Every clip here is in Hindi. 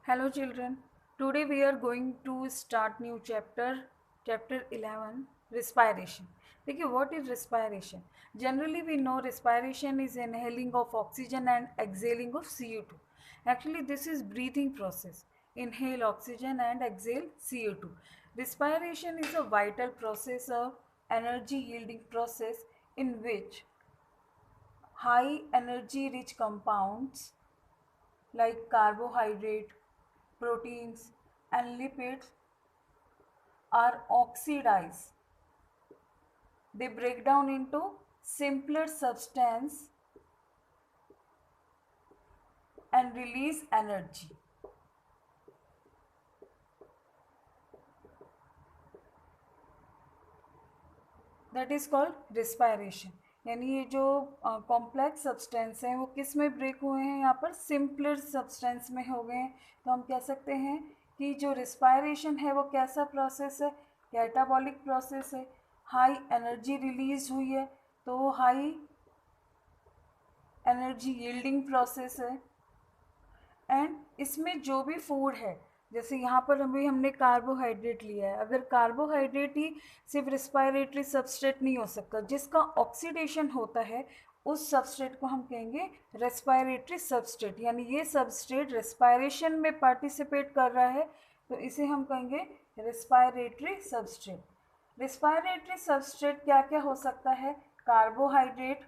Hello children. Today we are going to start new chapter 11 respiration. देखिए what is respiration? Generally we know respiration is inhaling of oxygen and exhaling of CO2. Actually this is breathing process. Inhale oxygen and exhale CO2. Respiration is a vital process of energy yielding process in which high energy rich compounds like carbohydrate, proteins, and lipids are oxidized. They break down into simpler substance and release energy. That is called respiration. यानी ये जो कॉम्प्लेक्स सब्सटेंस हैं वो किस में ब्रेक हुए हैं, यहाँ पर सिंपलर सब्सटेंस में हो गए हैं. तो हम कह सकते हैं कि जो रिस्पायरेशन है वो कैसा प्रोसेस है, कैटाबॉलिक प्रोसेस है. हाई एनर्जी रिलीज हुई है तो वो हाई एनर्जी यील्डिंग प्रोसेस है. एंड इसमें जो भी फूड है, जैसे यहाँ पर अभी हमने कार्बोहाइड्रेट लिया है, अगर कार्बोहाइड्रेट ही सिर्फ रिस्पायरेटरी सबस्ट्रेट नहीं हो सकता, जिसका ऑक्सीडेशन होता है उस सबस्ट्रेट को हम कहेंगे रेस्पायरेटरी सबस्ट्रेट. यानी ये सबस्ट्रेट रेस्पायरेशन में पार्टिसिपेट कर रहा है तो इसे हम कहेंगे रेस्पायरेटरी सबस्ट्रेट. रेस्पायरेटरी सबस्ट्रेट क्या क्या हो सकता है? कार्बोहाइड्रेट,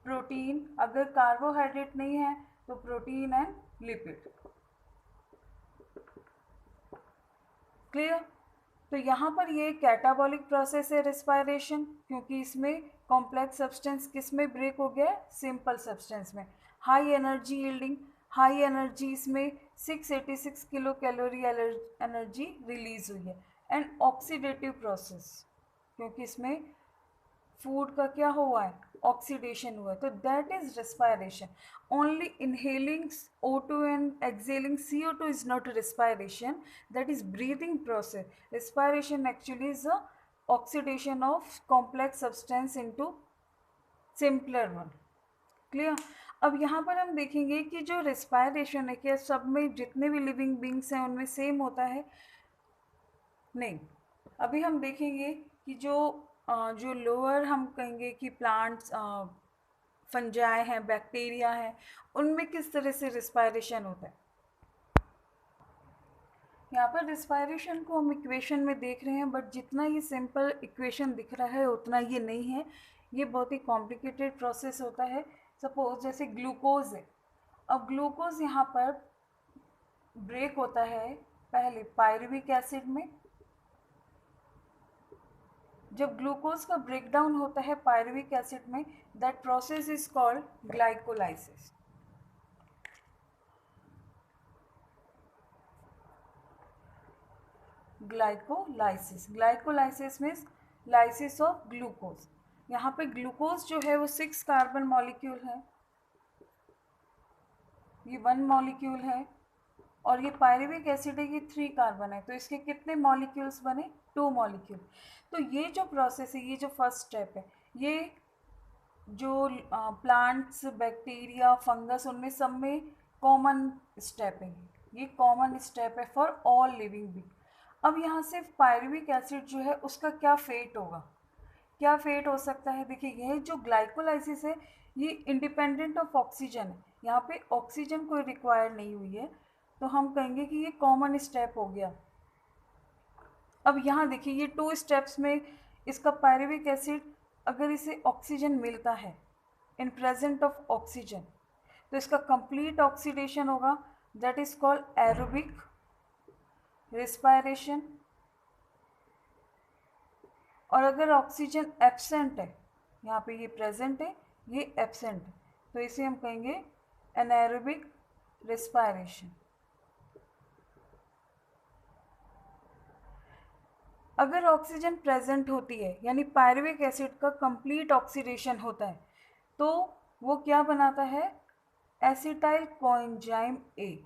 प्रोटीन, अगर कार्बोहाइड्रेट नहीं है तो प्रोटीन एंड लिपिड. क्लियर? तो यहाँ पर ये कैटाबॉलिक प्रोसेस है रिस्पायरेशन, क्योंकि इसमें कॉम्प्लेक्स सब्सटेंस किस में ब्रेक हो गया है? सिंपल सब्सटेंस में. High energy yielding, high energy इसमें 686 किलो कैलोरी एनर्जी रिलीज हुई है. एंड ऑक्सीडेटिव प्रोसेस, क्योंकि इसमें फूड का क्या हुआ है? ऑक्सीडेशन हुआ है. तो that is respiration. Only inhaling O2 and exhaling CO2 is not respiration, that is breathing process. Respiration actually is a oxidation of complex substance into simpler one. Clear? अब यहाँ पर हम देखेंगे कि जो रेस्पायरेशन है क्या सब में जितने भी लिविंग बींग्स हैं उनमें सेम होता है? नहीं. अभी हम देखेंगे कि जो लोअर हम कहेंगे कि प्लांट्स, फंजाई हैं, बैक्टीरिया हैं, उनमें किस तरह से रिस्पायरेशन होता है. यहाँ पर रिस्पायरेशन को हम इक्वेशन में देख रहे हैं, बट जितना ये सिंपल इक्वेशन दिख रहा है उतना ये नहीं है. ये बहुत ही कॉम्प्लिकेटेड प्रोसेस होता है. सपोज जैसे ग्लूकोज है. अब ग्लूकोज यहाँ पर ब्रेक होता है पहले पायरुविक एसिड में. जब ग्लूकोज का ब्रेकडाउन होता है पायरुविक एसिड में, that process is called glycolysis. Glycolysis means lysis of glucose. यहाँ पे ग्लूकोज जो है वो 6 कार्बन मॉलिक्यूल है, ये 1 मॉलिक्यूल है, और ये पायरुविक एसिड है, ये 3 कार्बन है. तो इसके कितने मॉलिक्यूल्स बने? 2 मॉलिक्यूल. तो ये जो प्रोसेस है, ये जो फर्स्ट स्टेप है, ये जो प्लांट्स, बैक्टीरिया, फंगस, उनमें सब में कॉमन स्टेप है. ये कॉमन स्टेप है फॉर ऑल लिविंग बीइंग. अब यहाँ से पायरुविक एसिड जो है उसका क्या फेट होगा? क्या फेट हो सकता है? देखिए यह जो ग्लाइकोलाइसिस है ये इंडिपेंडेंट ऑफ ऑक्सीजन है. यहाँ पे ऑक्सीजन कोई रिक्वायर नहीं हुई है, तो हम कहेंगे कि ये कॉमन स्टेप हो गया. अब यहाँ देखिए ये 2 स्टेप्स में इसका पायरुविक एसिड, अगर इसे ऑक्सीजन मिलता है इन प्रेजेंट ऑफ ऑक्सीजन, तो इसका कंप्लीट ऑक्सीडेशन होगा. That is called aerobic respiration. और अगर ऑक्सीजन एब्सेंट है, यहाँ पे ये प्रेजेंट है, ये एब्सेंट है, तो इसे हम कहेंगे एनाएरोबिक रिस्पायरेशन. अगर ऑक्सीजन प्रेजेंट होती है यानी पायरुविक एसिड का कंप्लीट ऑक्सीडेशन होता है, तो वो क्या बनाता है? एसिटाइल कोएंजाइम ए.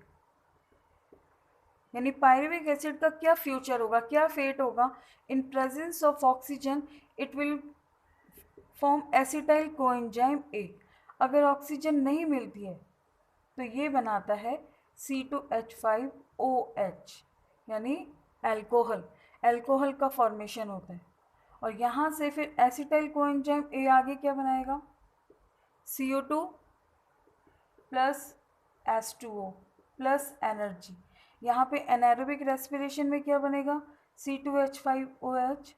यानी पायरुविक एसिड का क्या फ्यूचर होगा, क्या फेट होगा? In presence of oxygen it will form acetyl coenzyme ए. अगर ऑक्सीजन नहीं मिलती है तो ये बनाता है C2H5OH, यानी एल्कोहल, एल्कोहल का फॉर्मेशन होता है। और यहाँ से फिर एसिटाइल कोएंजाइम ए आगे क्या बनाएगा, CO2 plus H2O plus energy. यहाँ पे एनारोबिक रेस्पिरेशन में क्या बनेगा, C2H5OH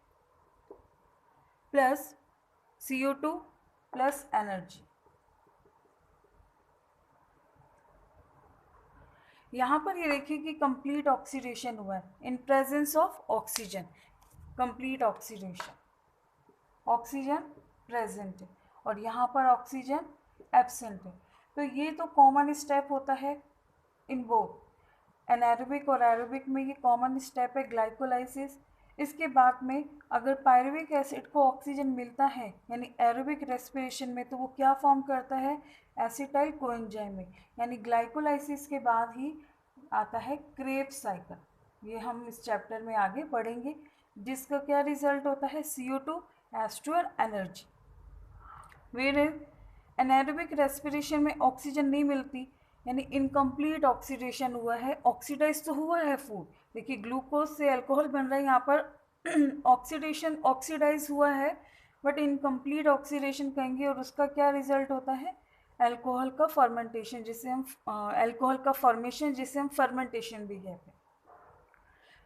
plus CO2 plus energy. यहाँ पर ये देखिए कि कंप्लीट ऑक्सीडेशन हुआ है in presence of oxygen, complete oxidation, oxygen present है और यहाँ पर ऑक्सीजन एब्सेंट है। तो ये तो कॉमन स्टेप होता है इन बोथ एनारोबिक और एरोबिक में, ये कॉमन स्टेप है ग्लाइकोलाइसिस। इसके बाद में अगर पायरुविक एसिड को ऑक्सीजन मिलता है यानी एरोबिक रेस्पिरेशन में, तो वो क्या फॉर्म करता है, एसिटाइल कोएंजाइम में, यानी ग्लाइकोलाइसिस के बाद ही आता है क्रेब्स साइकिल। ये हम इस चैप्टर में आगे पढ़ेंगे, जिसका क्या रिजल्ट होता है, CO2 H2 और एनर्जी। वेयर एनारोबिक रेस्पिरेशन में ऑक्सीजन नहीं मिलती, यानी इनकम्प्लीट ऑक्सीडेशन हुआ है, ऑक्सीडाइज तो हुआ है फूड, देखिए ग्लूकोज से अल्कोहल बन रहा है, यहाँ पर ऑक्सीडेशन ऑक्सीडाइज हुआ है बट इनकम्प्लीट ऑक्सीडेशन कहेंगे, और उसका क्या रिजल्ट होता है, अल्कोहल का फर्मेंटेशन, जिसे हम अल्कोहल का फॉर्मेशन, जिसे हम फर्मेंटेशन भी कहते हैं।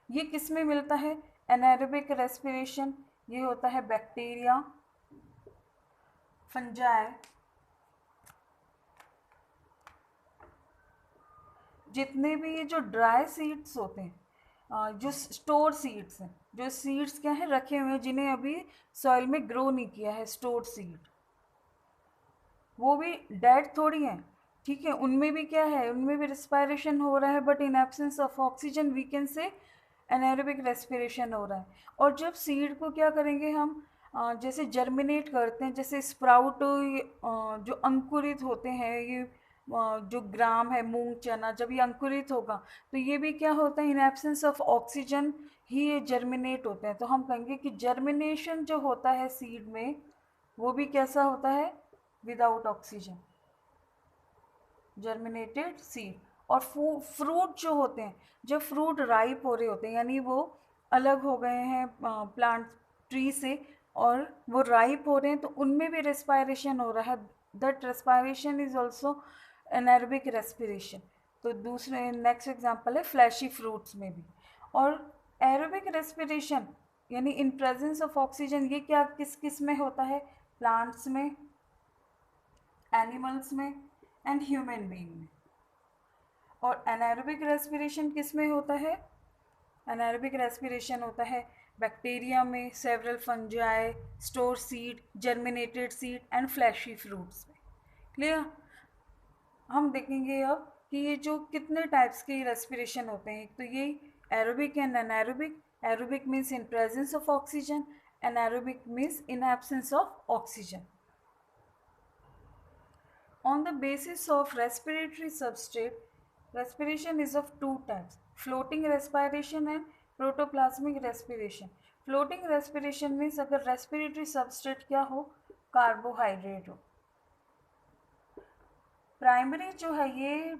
ये किस में मिलता है, एनारोबिक रेस्पिरेशन, ये होता है बैक्टीरिया, फंजाई, जितने भी ये जो ड्राई सीड्स होते हैं, जो स्टोर सीड्स हैं, जो सीड्स क्या है रखे हुए हैं जिन्हें अभी सॉइल में ग्रो नहीं किया है, स्टोर सीड, वो भी डेड थोड़ी हैं, ठीक है, उनमें भी क्या है, उनमें भी रेस्पिरेशन हो रहा है, but in absence of oxygen we can say anaerobic respiration हो रहा है। और जब सीड को क्या करेंगे हम, जैसे जर्मिनेट करते हैं, जैसे स्प्राउट जो अंकुरित होते हैं, ये जो ग्राम है, मूंग, चना, जब ये अंकुरित होगा तो ये भी क्या होता है, इन एब्सेंस ऑफ ऑक्सीजन ही ये जर्मिनेट होते हैं। तो हम कहेंगे कि जर्मिनेशन जो होता है सीड में, वो भी कैसा होता है, विदाउट ऑक्सीजन, जर्मिनेटेड सीड। और फ्रूट जो होते हैं, जब फ्रूट राइप हो रहे होते हैं, यानी वो अलग हो गए हैं प्लांट ट्री से और वो राइप हो रहे हैं, तो उनमें भी रेस्पायरेशन हो रहा है, that respiration is also anaerobic respiration. तो दूसरे नेक्स्ट एग्जांपल है फ्लैशी फ्रूट्स में भी। और एरोबिक रेस्पिरेशन यानी इन प्रेजेंस ऑफ ऑक्सीजन, ये क्या किस किस में होता है, प्लांट्स में, एनिमल्स में एंड ह्यूमन बीइंग में। और एनारोबिक रेस्पिरेशन किस में होता है, एनारोबिक रेस्पिरेशन होता है बैक्टीरिया में, several fungi, store seed, germinated seed and fleshy fruits में। क्लियर। हम देखेंगे अब कि ये जो कितने टाइप्स के रेस्पिरेशन होते हैं। तो ये aerobic and anaerobic. Aerobic means in presence of oxygen, anaerobic means in absence of oxygen. On the basis of respiratory substrate, respiration is of two types, floating respiration and protoplasmic respiration. Floating respiration means अगर respiratory substrate क्या हो, कार्बोहाइड्रेट हो। प्राइमरी जो है, ये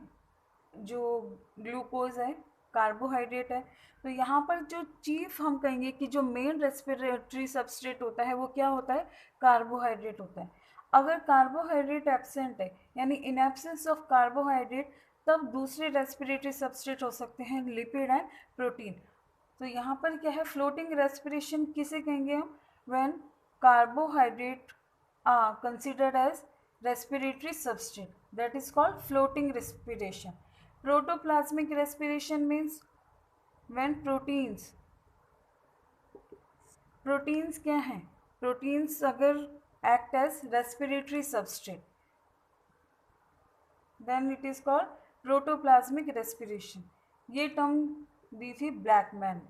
जो ग्लूकोज है, कार्बोहाइड्रेट है। तो यहाँ पर जो चीफ हम कहेंगे कि जो मेन रेस्पिरेटरी सबस्ट्रेट होता है, वो क्या होता है, कार्बोहाइड्रेट होता है। अगर कार्बोहाइड्रेट एब्सेंट है, यानी इन एब्सेंस ऑफ कार्बोहाइड्रेट, तब दूसरे रेस्पिरेटरी सबस्ट्रेट हो सकते हैं लिपिड एंड प्रोटीन। तो यहाँ पर क्या है, फ्लोटिंग रेस्पिरेशन किसे कहेंगे हम, when carbohydrate are considered as respiratory substrate, that is called floating respiration. Protoplasmic respiration means when proteins क्या हैं, proteins अगर act as respiratory substrate, then it is called protoplasmic respiration. ये term दी थी Blackman,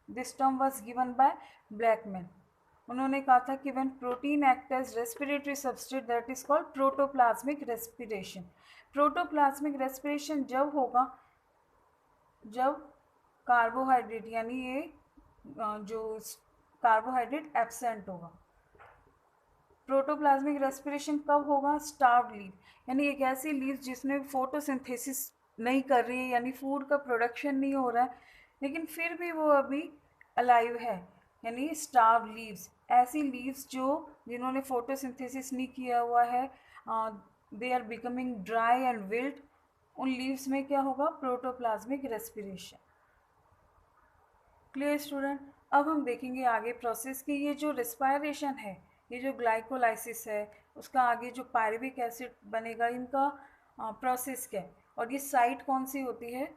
this term was given by Blackman. उन्होंने कहा था कि when protein act as respiratory substrate, that is called protoplasmic respiration. Protoplasmic respiration जब होगा जब कार्बोहाइड्रेट यानी ये जो कार्बोहाइड्रेट एब्सेंट होगा। प्रोटोप्लाज्मिक रेस्पिरेशन कब होगा, स्टार्व्ड लीफ, यानी एक ऐसी लीफ जिसने फोटोसिंथेसिस नहीं कर रही है, यानी फूड का प्रोडक्शन नहीं हो रहा है, लेकिन फिर भी वो अभी अलाइव है। यानी स्टार्व लीव्स, ऐसी लीव्स जो जिन्होंने फोटोसिंथेसिस नहीं किया हुआ है, they are becoming dry and wilt, उन लीव्स में क्या होगा, प्रोटोप्लाज्मिक रेस्पिरेशन। Clear student. अब हम देखेंगे आगे प्रोसेस की, ये जो रेस्पायरेशन है, ये जो ग्लाइकोलाइसिस है, उसका आगे जो पायरुविक एसिड बनेगा, इनका प्रोसेस क्या है, और ये साइट कौन सी होती है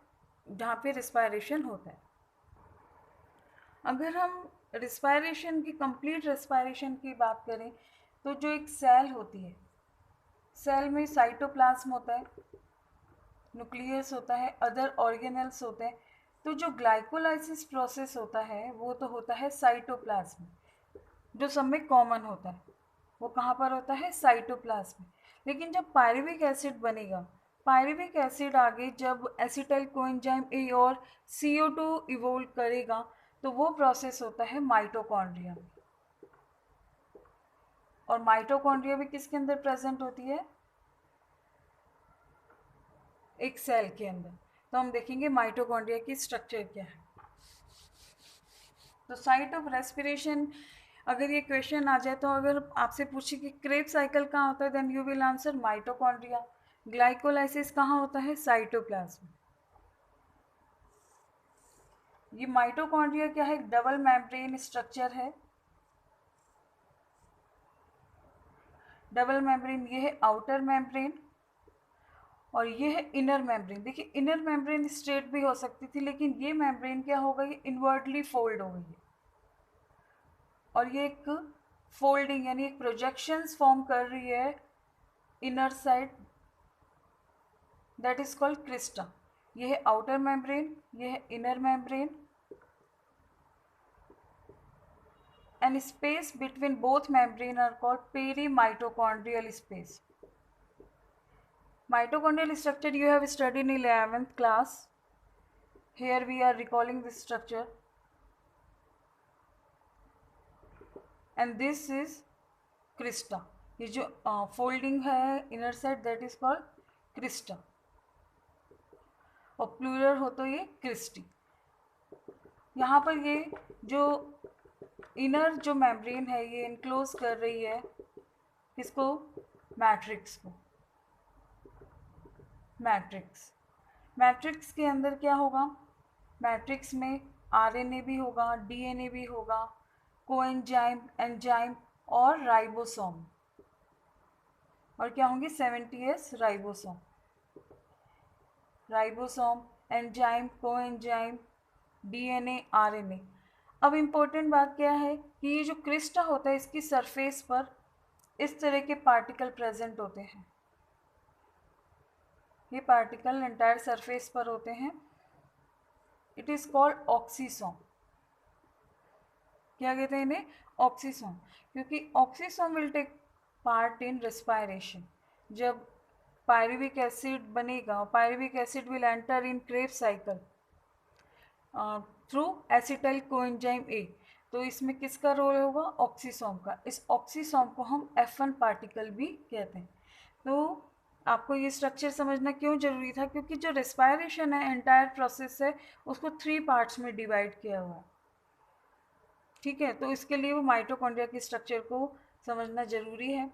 जहाँ पे रेस्पायरेशन होता है। अगर हम रेस्पायरेशन की, कंप्लीट रेस्पायरेशन की बात करें, तो जो एक सेल होती है, सेल में साइटोप्लाज्म होता है, न्यूक्लियस होता है, अदर ऑर्गेनेल्स होते हैं। तो जो ग्लाइकोलाइसिस प्रोसेस होता है वो तो होता है साइटोप्लाज्म, जो सब में कॉमन होता है, वो कहाँ पर होता है, साइटोप्लाज्म में। लेकिन जब पायरुविक एसिड बनेगा, पायरुविक एसिड आगे जब एसिटाइल कोएंजाइम ए और CO2 इवोल्व करेगा, तो वो प्रोसेस होता है माइटोकॉन्ड्रिया में। और माइटोकॉन्ड्रिया भी किसके अंदर प्रेजेंट होती है, एक सेल के अंदर। तो हम देखेंगे माइटोकॉन्ड्रिया की स्ट्रक्चर क्या है। तो साइट ऑफ रेस्पिरेशन, अगर ये क्वेश्चन आ जाए तो अगर आपसे पूछे कि क्रेब साइकिल कहाँ होता है, then you will answer mitochondria. Glycolysis कहाँ होता है, साइटोप्लाज्म। ये माइटोकॉन्ड्रिया क्या है, एक डबल मेम्ब्रेन स्ट्रक्चर है। डबल मेम्ब्रेन, ये है आउटर मेम्ब्रेन और ये है इनर मेम्ब्रेन। देखिए इनर मेम्ब्रेन स्ट्रेट भी हो सकती थी, लेकिन ये मेम्ब्रेन क्या हो गई, इनवर्टली फोल्ड हो गई है, और ये एक फोल्डिंग यानी एक प्रोजेक्शंस फॉर्म कर रही है inner side, that is called crista. ये है आउटर मेम्ब्रेन, ये है inner membrane, and space between both membrane are called perimitochondrial space. Mitochondrial structure you have studied in 11th class. Here we are recalling this structure. And this is crista. ये जो folding है inner side, that is called crista. और प्लूरल हो तो ये क्रिस्टी। यहाँ पर ये जो इनर जो मेम्ब्रेन है ये इनक्लोज कर रही है इसको, मैट्रिक्स को। मैट्रिक्स के अंदर क्या होगा, मैट्रिक्स में RNA भी होगा, DNA भी होगा, कोएंजाइम, एंजाइम और राइबोसोम, और क्या होंगे 70S ribosome. Ribosome, enzyme, coenzyme, DNA, RNA। अब इम्पोर्टेंट बात क्या है कि ये जो क्रिस्टा होता है इसकी सरफेस पर इस तरह के पार्टिकल प्रेजेंट होते हैं। ये पार्टिकल एंटायर सरफेस पर होते हैं। It is called oxysome. क्या कहते हैं इन्हें, ऑक्सीसोम, क्योंकि oxysome will take part in respiration. जब पायरुविक एसिड बनेगा, pyruvic acid will enter in Kreb cycle through acetyl coenzyme A, तो इसमें किसका रोल होगा, ऑक्सीसोम का। इस ऑक्सीसोम को हम F1 पार्टिकल भी कहते हैं। तो आपको ये स्ट्रक्चर समझना क्यों ज़रूरी था, क्योंकि जो रेस्पायरेशन है एंटायर प्रोसेस है उसको 3 पार्ट्स में डिवाइड किया हुआ है। ठीक है, तो इसके लिए वो माइटोकॉन्ड्रिया की स्ट्रक्चर को समझना ज़रूरी है।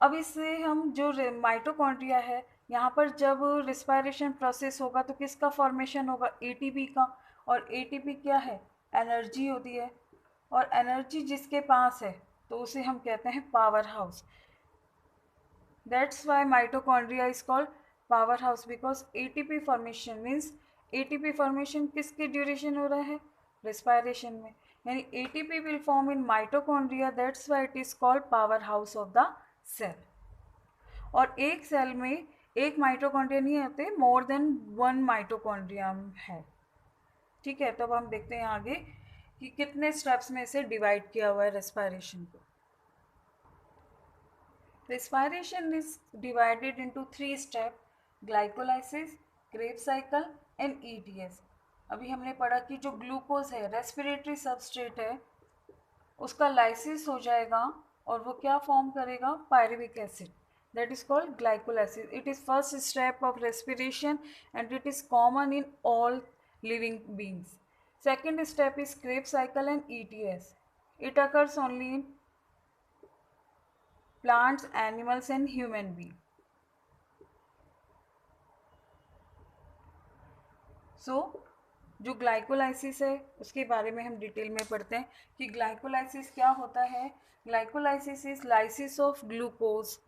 अब इससे हम जो माइटोकॉन्ड्रिया है, यहाँ पर जब रेस्पायरेशन प्रोसेस होगा तो किसका फॉर्मेशन होगा, ATP का। और ATP क्या है, एनर्जी होती है, और एनर्जी जिसके पास है तो उसे हम कहते हैं power house. That's why mitochondria is called power house, because ATP formation means, ATP formation किसके ड्यूरेशन हो रहा है, रेस्पायरेशन में, यानी ATP will form in mitochondria, that's why it is called power house of the cell. और एक सेल में एक माइटोकॉन्ड्रिया नहीं होते, मोर देन 1 माइटोकॉन्ड्रिया है। ठीक है, तो अब हम देखते हैं आगे कि कितने स्टेप्स में इसे डिवाइड किया हुआ है रेस्पायरेशन को। Respiration is divided into 3 step, glycolysis, Krebs cycle and ETS। अभी हमने पढ़ा कि जो ग्लूकोज है रेस्पिरेटरी सबस्ट्रेट है, उसका लाइसिस हो जाएगा और वो क्या फॉर्म करेगा, pyruvic acid. that is called glycolysis. It is first step of respiration and it is common in all living beings. Second step is Krebs cycle and ETS. It occurs only in plants, animals and human beings. जो ग्लाइकोलाइसिस है उसके बारे में हम डिटेल में पढ़ते हैं कि ग्लाइकोलाइसिस क्या होता है. Glycolysis is lysis of glucose,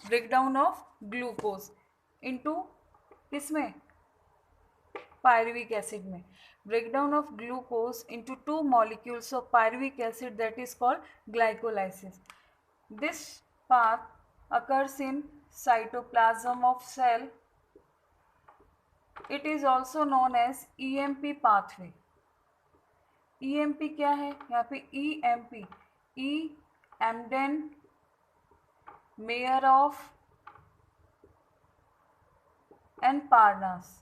breakdown of glucose into किसमें, पायरुविक एसिड में. Breakdown of glucose into 2 molecules of pyruvic acid, that is called glycolysis. This path occurs in cytoplasm of cell. It is also known as EMP pathway. EMP क्या है यहाँ पे, EMP, E Emden Meyerhoff and Parnas.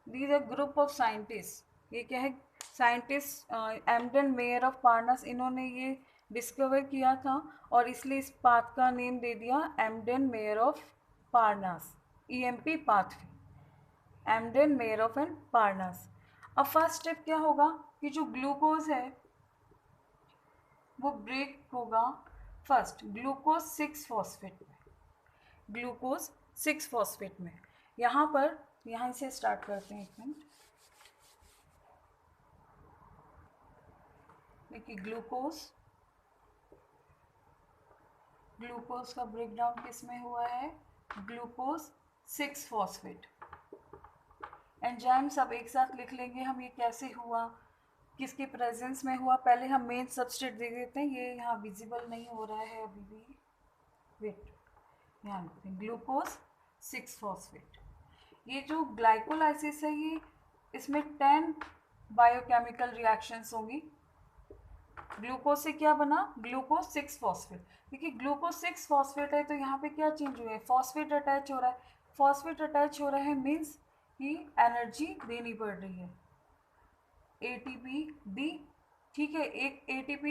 These are group of scientists. ये क्या है, साइंटिस्ट एमडन मेयरहॉफ पार्नास, इन्होंने ये डिस्कवर किया था और इसलिए इस पाथ का नेम दे दिया Embden Meyerhof Parnas. EMP pathway, Embden Meyerhof and Parnas. अब फर्स्ट स्टेप क्या होगा कि जो ग्लूकोज है वो ब्रेक होगा फर्स्ट ग्लूकोज 6 फॉस्फेट में. ग्लूकोज 6 फॉस्फेट में यहाँ से स्टार्ट करते हैं. एक मिनट. देखिए ग्लूकोज का ब्रेकडाउन किस में हुआ है, ग्लूकोज 6 फॉस्फेट. एंजाइम सब एक साथ लिख लेंगे हम, ये कैसे हुआ, किसके प्रेजेंस में हुआ. पहले हम मेन सबस्ट्रेट दे देते हैं, ये यहाँ विजिबल नहीं हो रहा है अभी भी, वेट, यहाँ लिखते हैं ग्लूकोज 6 फॉस्फेट. ये जो ग्लाइकोलाइसिस है ये इसमें 10 बायोकेमिकल रिएक्शंस होंगी. ग्लूकोज से क्या बना, ग्लूकोज 6 फॉस्फेट. देखिए ग्लूकोज 6 फॉस्फेट है तो यहाँ पे क्या चेंज हुआ है, फॉस्फेट अटैच हो रहा है. फॉस्फेट अटैच हो रहा है मीन्स कि एनर्जी देनी पड़ रही है, ATP दी. ठीक है, एक ATP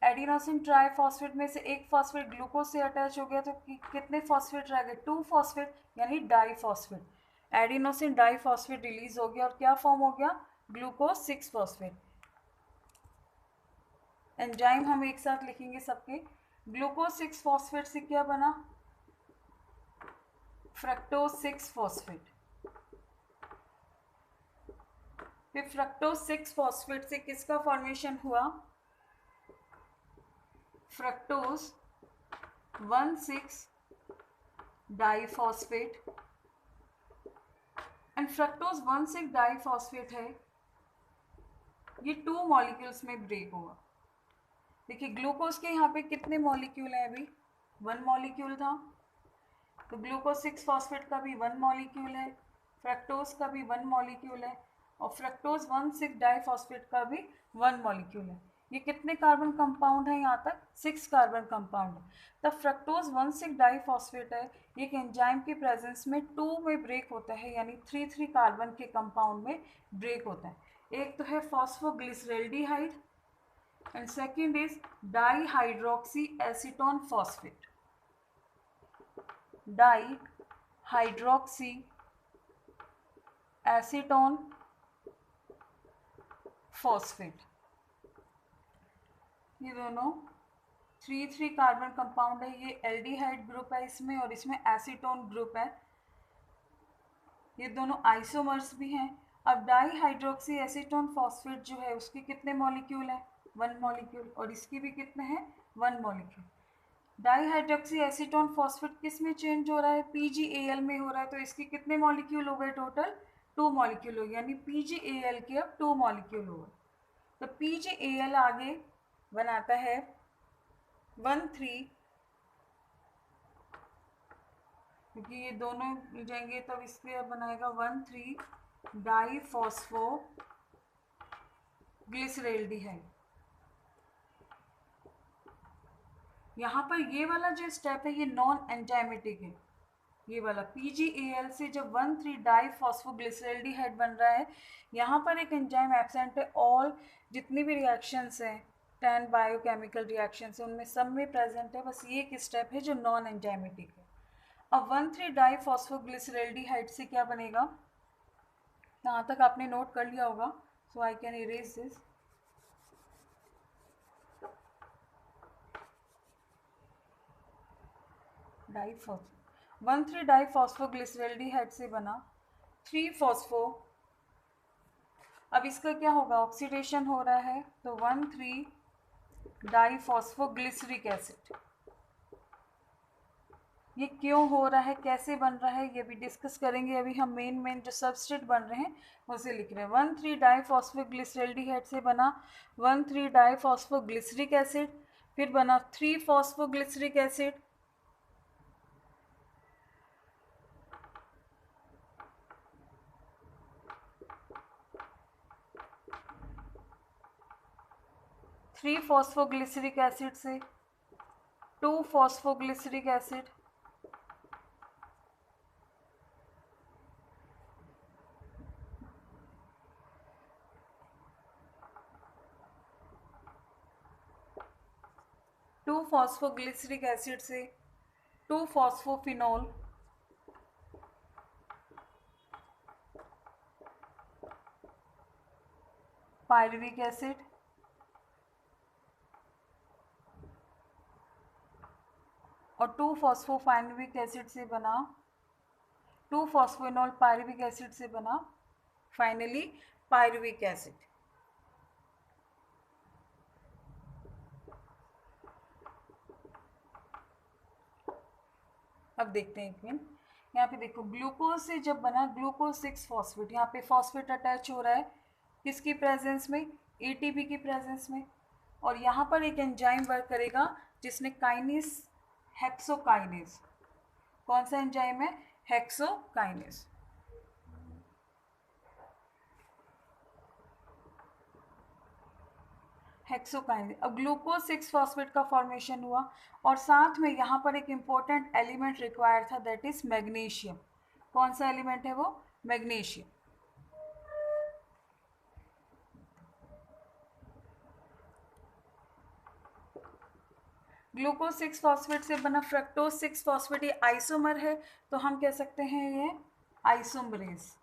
एडिनोसिन ट्राईफॉस्फेट में से एक फॉस्फेट ग्लूकोज से अटैच हो गया तो कितने फॉस्फेट रह गए, 2 फॉस्फेट यानी डाईफॉस्फेट. एडिनोसिन डाईफॉस्फेट रिलीज हो गया और क्या फॉर्म हो गया, ग्लूकोज 6 फॉस्फेट. एंजाइम हम एक साथ लिखेंगे सबके. ग्लूकोज 6 फॉस्फेट से क्या बना, फ्रक्टोज 6 फॉस्फेट. फिर फ्रक्टोज 6 फॉस्फेट से किसका फॉर्मेशन हुआ, fructose 1,6 diphosphate. And fructose 1,6 diphosphate है, ये 2 मॉलिक्यूल्स में ब्रेक होगा. देखिए ग्लूकोज के यहाँ पे कितने मॉलिक्यूल हैं, अभी 1 मॉलिक्यूल था, तो ग्लूकोज 6 फॉस्फेट का भी 1 मॉलिक्यूल है, फ्रक्टोज का भी 1 मॉलिक्यूल है और फ्रक्टोज 1,6 डाईफॉस्फेट का भी 1 मॉलिक्यूल है. ये कितने कार्बन कंपाउंड है, यहाँ तक 6 कार्बन कंपाउंड है. तब फ्रक्टोज 1,6 डाईफॉस्फेट है, एक एंजाइम के प्रेजेंस में 2 में ब्रेक होता है, यानी 3 कार्बन के कंपाउंड में ब्रेक होता है. एक तो है phosphoglyceraldehyde and second is dihydroxy acetone phosphate. Dihydroxy acetone phosphate. ये दोनों 3 कार्बन कंपाउंड है. ये एल्डिहाइड ग्रुप है इसमें और इसमें एसीटोन ग्रुप है. ये दोनों आइसोमर्स भी हैं. अब डाईहाइड्रोक्सी एसीटोन फॉस्फेट जो है उसके कितने मॉलिक्यूल हैं, 1 मॉलिक्यूल, और इसकी भी कितने हैं, 1 मॉलिक्यूल. डाईहाइड्रोक्सी एसीटोन फॉस्फेट किस में चेंज हो रहा है, PgAl में हो रहा है, तो इसके कितने मॉलिक्यूल हो गए, टोटल 2 मॉलिक्यूल हो गए, यानी PgAl के अब 2 मॉलिक्यूल हो गए. तो PgAl आगे बनाता है 1,3, क्योंकि ये दोनों मिल जाएंगे तब इसके अब बनाएगा 1,3 डाईफॉस्फो ग्लिसरेल्डिहाइड. यहाँ पर ये वाला जो स्टेप है ये नॉन एंजाइमेटिक है. ये वाला PgAl से जब 1,3 डाईफॉस्फोग्लिसरेल्डिहाइड बन रहा है, यहाँ पर एक एंजाइम एब्सेंट है. ऑल जितनी भी रिएक्शंस हैं 10 बायोकेमिकल रिएक्शन है उनमें सब में प्रेजेंट है, बस ये एक स्टेप है जो नॉन एंजाइमेटिक है। अब 1,3-डाइफॉस्फोग्लिसरैल्डिहाइड से क्या बनेगा, यहाँ तक आपने नोट कर लिया होगा, सो आई कैन इरेज दिस। डाइफॉस्फो 1,3-डाइफॉस्फोग्लिसरैल्डिहाइड से बना 3-फॉस्फो। अब इसका क्या होगा, ऑक्सीडेशन हो रहा है, तो 1,3-डाइफॉस्फोग्लिसरिक एसिड। ये क्यों हो रहा है, कैसे बन रहा है, ये भी डिस्कस करेंगे। अभी हम मेन जो सबस्टेट बन रहे हैं उसे लिख रहे हैं। 1,3-डाइफॉस्फोग्लिसरैल्डिहाइड से बना 1,3-डाइफॉस्फोग्लिसरिक एसिड, फिर बना 3-फॉस्फोग्लिसरिक एसिड, थ्री फॉस्फोग्लिसरिक एसिड से 2-फॉस्फोग्लिसरिक एसिड, टू फॉस्फोग्लिसरिक एसिड से 2-फॉस्फोफिनॉल, पायरुविक एसिड, और 2-फॉस्फोफाइनविक एसिड से बना 2-फॉस्फोइनॉल पायरुविक एसिड से बना फाइनली पायरुविक एसिड। अब देखते हैं एक मिनट, यहाँ पे देखो ग्लूकोज से जब बना ग्लूकोज 6-फॉस्फेट, यहाँ पे फॉस्फेट अटैच हो रहा है किसकी प्रेजेंस में, एटीपी की प्रेजेंस में, और यहाँ पर एक एंजाइम वर्क करेगा जिसने काइनेस, हेक्सोकाइनेस। कौन सा एंजाइम है, हेक्सोकाइनेस। हेक्सोकाइनेस। अब ग्लूकोज 6-फॉस्फेट का फॉर्मेशन हुआ, और साथ में यहाँ पर एक इम्पोर्टेंट एलिमेंट रिक्वायर था, दैट इज मैग्नीशियम। कौन सा एलिमेंट है वो, मैग्नीशियम। ग्लूकोज 6-फॉस्फेट से बना फ्रक्टोज 6-फॉस्फेट, ये आइसोमर है, तो हम कह सकते हैं ये आइसोमरेज।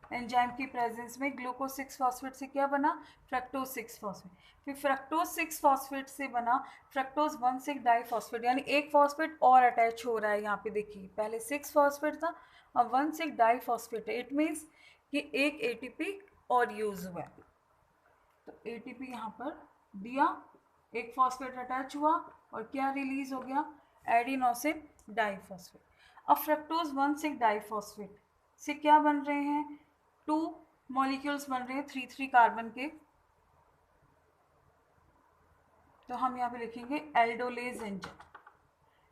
एंजाइम की प्रेजेंस में ग्लूकोज 6-फॉस्फेट से क्या बना, फ्रक्टोज 6-फॉस्फेट। फिर फ्रक्टोज 6-फॉस्फेट से बना फ्रक्टोज 1,6-डाइफॉस्फेट, यानी एक फॉस्फेट और अटैच हो रहा है। यहाँ पे देखिए पहले 6-फॉस्फेट था, अब 1,6-डाइफॉस्फेट है। इट मीन्स कि एक एटीपी और यूज हुआ है, तो एटीपी यहाँ पर दिया, एक फॉस्फेट अटैच हुआ, और क्या रिलीज हो गया, एडिनोसिन डाइफॉस्फेट। अब फ्रक्टोज 1,6-डाइफॉस्फेट से क्या बन रहे हैं, 2 मॉलिक्यूल्स बन रहे हैं 3-3 कार्बन के, तो हम यहाँ पे लिखेंगे एल्डोलेज एंजाइम।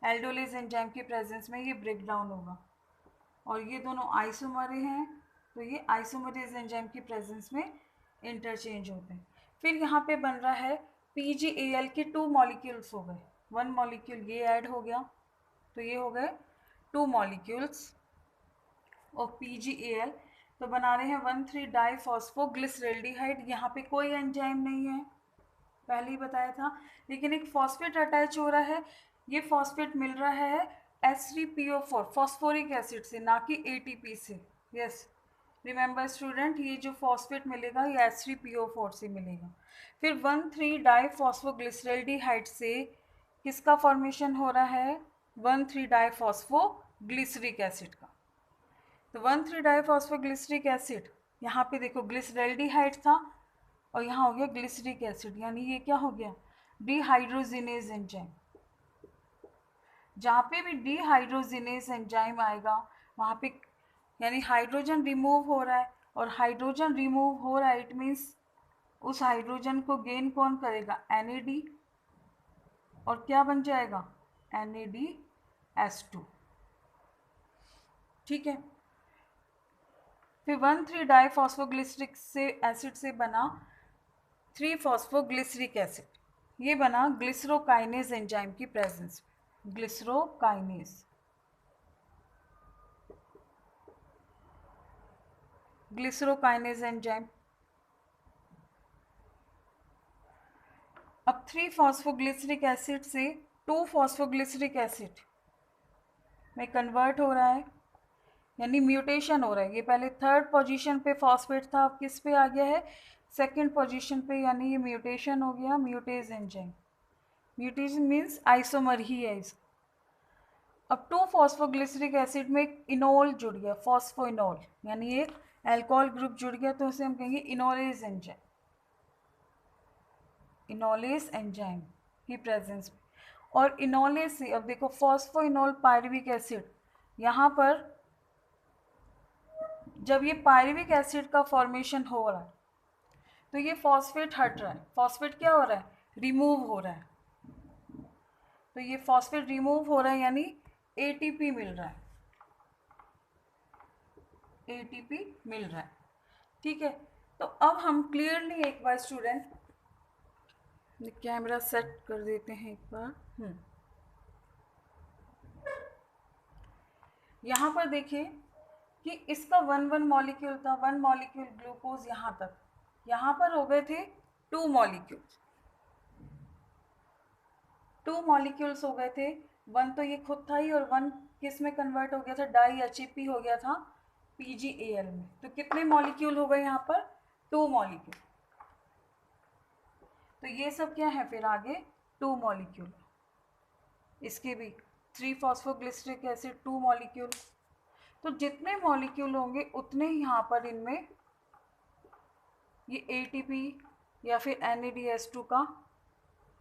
एल्डोलेज एंजाइम की प्रेजेंस में ये ब्रेक डाउन होगा, और ये दोनों आइसोमर हैं, तो ये आइसोमरेज एंजाइम की प्रेजेंस में इंटरचेंज होते हैं। फिर यहाँ पे बन रहा है PgAl के 2 मॉलिक्यूल्स हो गए, 1 मॉलिक्यूल ये ऐड हो गया, तो ये हो गए 2 मॉलिक्यूल्स ऑफ PgAl, तो बना रहे हैं 1,3-डाइफॉस्फोग्लिसरैल्डिहाइड। यहाँ पे कोई एंजाइम नहीं है, पहले ही बताया था, लेकिन एक फॉस्फेट अटैच हो रहा है। ये फॉस्फेट मिल रहा है H3PO4 फॉस्फोरिक एसिड से, ना कि ATP से। यस रिमेंबर स्टूडेंट, ये जो फॉस्फेट मिलेगा ये H3PO4 से मिलेगा। फिर 1,3-डाइफॉस्फोग्लिसरैल्डिहाइड से किसका फॉर्मेशन हो रहा है, 1,3-डाइफॉस्फोग्लिसरिक एसिड का। तो 1,3-डाइफॉस्फोग्लिसरिक एसिड, यहाँ पे देखो ग्लिसरैल्डिहाइड था, और यहाँ हो गया ग्लिसरिक एसिड, यानी ये क्या हो गया, डिहाइड्रोजिनेज एंजाइम। जहाँ पे भी डिहाइड्रोजिनेज एंजाइम आएगा वहाँ पे यानी हाइड्रोजन रिमूव हो रहा है, और हाइड्रोजन रिमूव हो रहा है, इट मीन्स उस हाइड्रोजन को गेन कौन करेगा, NAD, और क्या बन जाएगा, NADH2। ठीक है। फिर 1,3-डाइफॉस्फोग्लिसरिक से एसिड से बना 3-फॉस्फोग्लिसरिक एसिड, ये बना ग्लिसरोकाइनेज एंजाइम की प्रेजेंस में, ग्लिसरोकाइनेज। ग्लिसरोकाइनेज एंजाइम। 3 फॉस्फोग्लिसरिक एसिड से 2 फॉस्फोग्लिसरिक एसिड में कन्वर्ट हो रहा है, यानी म्यूटेशन हो रहा है। ये पहले 3rd पोजीशन पे फॉस्फेट था, अब किस पे आ गया है, 2nd पोजीशन पे, यानी ये म्यूटेशन हो गया, mutase enzyme. Mutation means isomer ही है इसका। अब 2 फॉस्फोग्लिसरिक एसिड में एक इनोल जुड़ गया, फॉस्फोइनोल, यानी एक अल्कोहल ग्रुप जुड़ गया, तो उसे हम कहेंगे इनोलेज एंजाइम। इनोलेज एंजाइम की प्रेजेंस में, और इनोलेज से अब देखो फॉस्फोइनोल पायरुविक एसिड, यहाँ पर जब ये पायरुविक एसिड का फॉर्मेशन हो रहा है तो ये फॉस्फेट हट रहा है। फॉस्फेट क्या हो रहा है, रिमूव हो रहा है। तो ये फॉस्फेट रिमूव हो रहा है यानी एटीपी मिल रहा है, एटीपी मिल रहा है। ठीक है, तो अब हम क्लियरली एक बार स्टूडेंट कैमरा सेट कर देते हैं एक बार। यहाँ पर देखिए कि इसका 1 मॉलिक्यूल था, 1 मॉलिक्यूल ग्लूकोज यहाँ तक, यहाँ पर हो गए थे 2 मॉलिक्यूल्स, 2 मॉलिक्यूल्स हो गए थे। 1 तो ये खुद था ही, और 1 किस में कन्वर्ट हो गया था, डाई HAP हो गया था PgAl में। तो कितने मॉलिक्यूल हो गए यहाँ पर, 2 मॉलिक्यूल। तो ये सब क्या है फिर आगे, 2 मॉलिक्यूल। इसके भी 3 फॉस्फोग्लिसरिक एसिड 2 मॉलिक्यूल। तो जितने मॉलिक्यूल होंगे उतने ही यहाँ पर इनमें ये ATP या फिर NADH2 का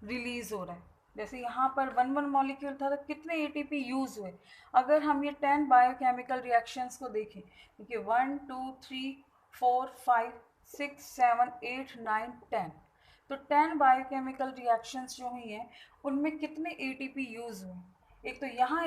रिलीज हो रहा है। जैसे यहाँ पर 1 मॉलिक्यूल था तो कितने ATP यूज हुए। अगर हम ये 10 बायोकेमिकल रिएक्शंस को देखें, देखिए 1 2 3 4 5 6 7 8 9 10, तो 10 बायोकेमिकल रिएक्शंस जो हुई हैं उनमें कितने ATP यूज हुए। एक तो यहाँ